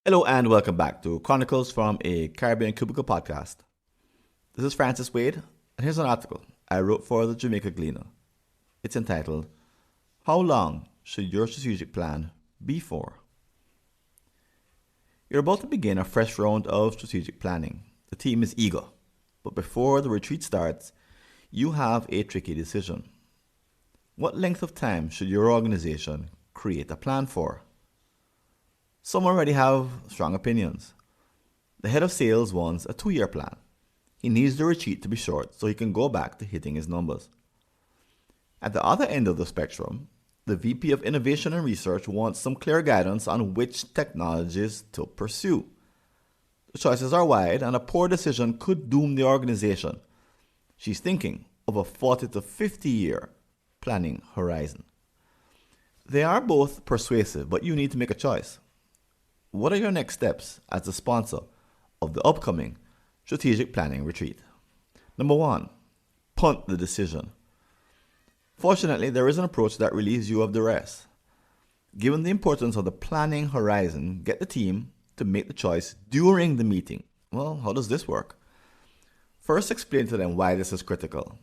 Hello and welcome back to Chronicles from a Caribbean Cubicle podcast. This is Francis Wade, and here's an article I wrote for the Jamaica Gleaner. It's entitled, How Long Should Your Strategic Plan Be For? You're about to begin a fresh round of strategic planning. The team is eager, but before the retreat starts, you have a tricky decision. What length of time should your organization create a plan for? Some already have strong opinions. The head of sales wants a 2-year plan. He needs the retreat to be short so he can go back to hitting his numbers. At the other end of the spectrum, the VP of Innovation and Research wants some clear guidance on which technologies to pursue. The choices are wide, and a poor decision could doom the organization. She's thinking of a 40 to 50-year planning horizon. They are both persuasive, but you need to make a choice. What are your next steps as the sponsor of the upcoming strategic planning retreat? Number 1, punt the decision. Fortunately, there is an approach that relieves you of the rest. Given the importance of the planning horizon, get the team to make the choice during the meeting. Well, how does this work? First, explain to them why this is critical.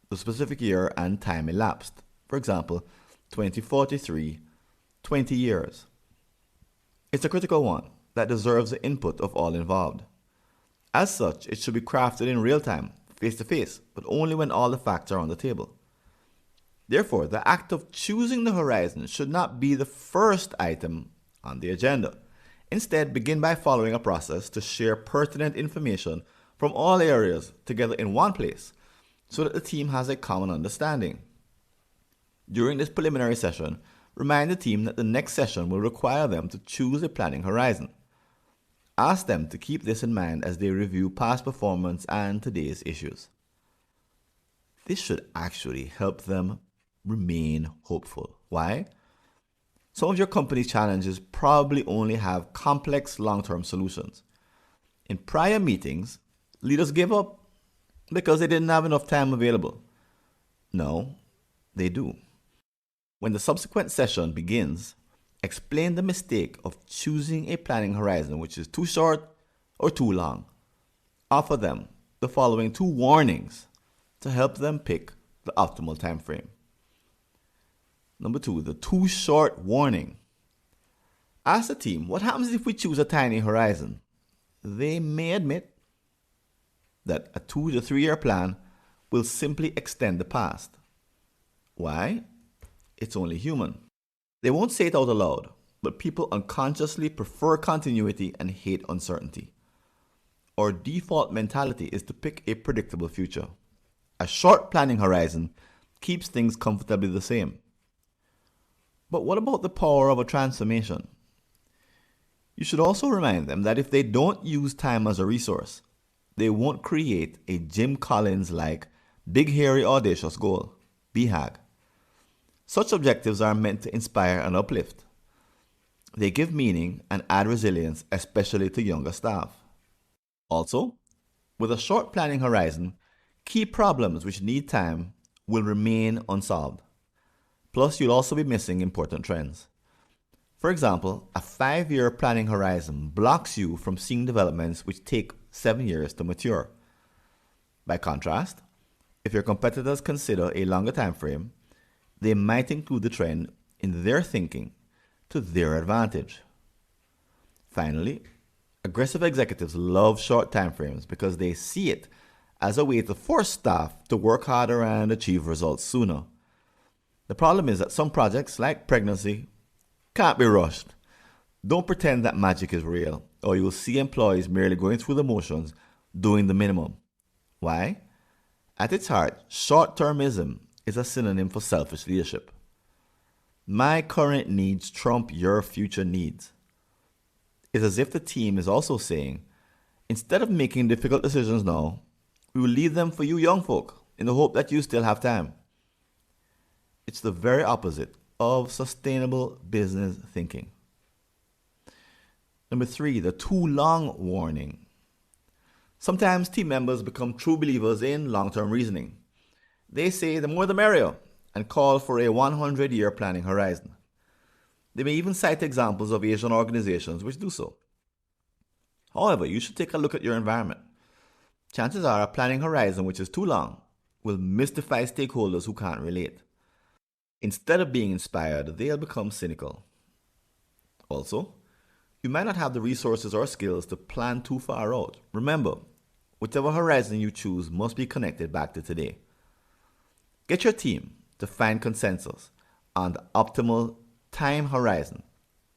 The specific year and time elapsed. For example, 2043, 20 years. It's a critical one that deserves the input of all involved. As such, it should be crafted in real time, face to face, but only when all the facts are on the table. Therefore, the act of choosing the horizon should not be the first item on the agenda. Instead, begin by following a process to share pertinent information from all areas together in one place so that the team has a common understanding. During this preliminary session, remind the team that the next session will require them to choose a planning horizon. Ask them to keep this in mind as they review past performance and today's issues. This should actually help them remain hopeful. Why? Some of your company's challenges probably only have complex long-term solutions. In prior meetings, leaders gave up because they didn't have enough time available. No, they do. When the subsequent session begins, explain the mistake of choosing a planning horizon which is too short or too long. Offer them the following 2 warnings to help them pick the optimal time frame. Number 2, the too short warning. Ask the team, what happens if we choose a tiny horizon? They may admit that a 2 to 3 year plan will simply extend the past. Why? It's only human. They won't say it out aloud, but people unconsciously prefer continuity and hate uncertainty. Our default mentality is to pick a predictable future. A short planning horizon keeps things comfortably the same. But what about the power of a transformation? You should also remind them that if they don't use time as a resource, they won't create a Jim Collins-like big, hairy, audacious goal, BHAG. Such objectives are meant to inspire and uplift. They give meaning and add resilience, especially to younger staff. Also, with a short planning horizon, key problems which need time will remain unsolved. Plus, you'll also be missing important trends. For example, a 5-year planning horizon blocks you from seeing developments which take 7 years to mature. By contrast, if your competitors consider a longer time frame, they might include the trend in their thinking to their advantage. Finally, aggressive executives love short time frames because they see it as a way to force staff to work harder and achieve results sooner. The problem is that some projects, like pregnancy, can't be rushed. Don't pretend that magic is real, or you will see employees merely going through the motions, doing the minimum. Why? At its heart, short-termism is a synonym for selfish leadership. My current needs trump your future needs. It's as if the team is also saying, instead of making difficult decisions now, we will leave them for you young folk in the hope that you still have time. It's the very opposite of sustainable business thinking. Number 3, the too long warning. Sometimes team members become true believers in long-term reasoning. They say the more the merrier and call for a 100-year planning horizon. They may even cite examples of Asian organizations which do so. However, you should take a look at your environment. Chances are a planning horizon which is too long will mystify stakeholders who can't relate. Instead of being inspired, they'll become cynical. Also, you might not have the resources or skills to plan too far out. Remember, whichever horizon you choose must be connected back to today. Get your team to find consensus on the optimal time horizon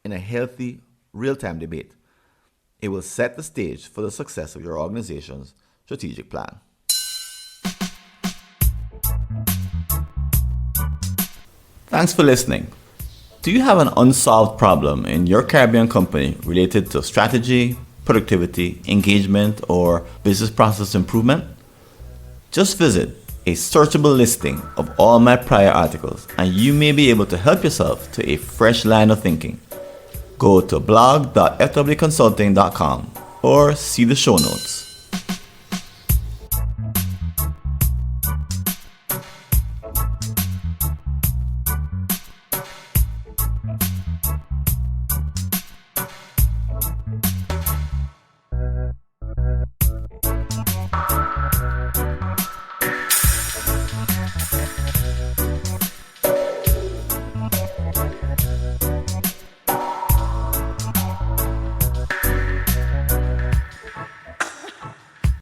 in a healthy, real-time debate. It will set the stage for the success of your organization's strategic plan. Thanks for listening. Do you have an unsolved problem in your Caribbean company related to strategy, productivity, engagement, or business process improvement? Just visit a searchable listing of all my prior articles and you may be able to help yourself to a fresh line of thinking. Go to blog.fwconsulting.com or see the show notes.